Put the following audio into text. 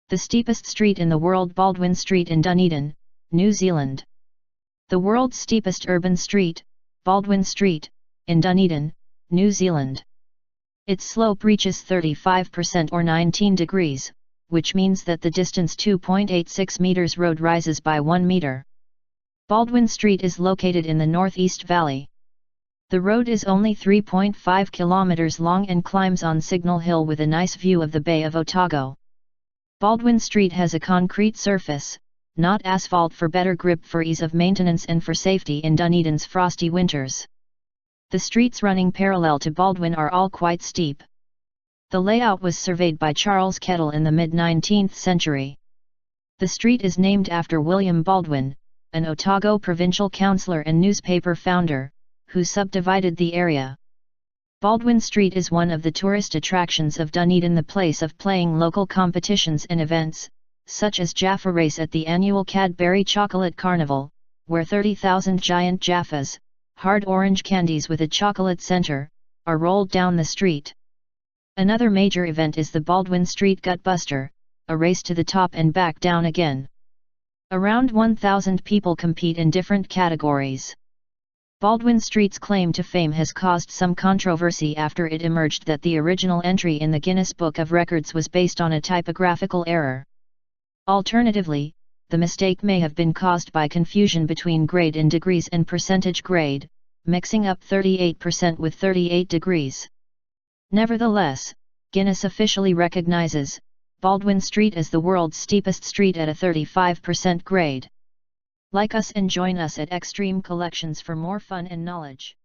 The steepest street in the world, Baldwin Street in Dunedin, New Zealand. The world's steepest urban street, Baldwin Street, in Dunedin, New Zealand. Its slope reaches 35% or 19 degrees, which means that the distance 2.86 meters road rises by 1 meter. Baldwin Street is located in the Northeast Valley. The road is only 3.5 kilometers long and climbs on Signal Hill with a nice view of the Bay of Otago. Baldwin Street has a concrete surface, not asphalt, for better grip, for ease of maintenance and for safety in Dunedin's frosty winters. The streets running parallel to Baldwin are all quite steep. The layout was surveyed by Charles Kettle in the mid-19th century. The street is named after William Baldwin, an Otago Provincial Councillor and newspaper founder, who subdivided the area. Baldwin Street is one of the tourist attractions of Dunedin, the place of playing local competitions and events, such as Jaffa Race at the annual Cadbury Chocolate Carnival, where 30,000 Giant Jaffas, hard orange candies with a chocolate center, are rolled down the street. Another major event is the Baldwin Street Gutbuster, a race to the top and back down again. Around 1,000 people compete in different categories. Baldwin Street's claim to fame has caused some controversy after it emerged that the original entry in the Guinness Book of Records was based on a typographical error. Alternatively, the mistake may have been caused by confusion between grade in degrees and percentage grade, mixing up 38% with 38 degrees. Nevertheless, Guinness officially recognizes Baldwin Street as the world's steepest street at a 35% grade. Like us and join us at Extreme Collections for more fun and knowledge.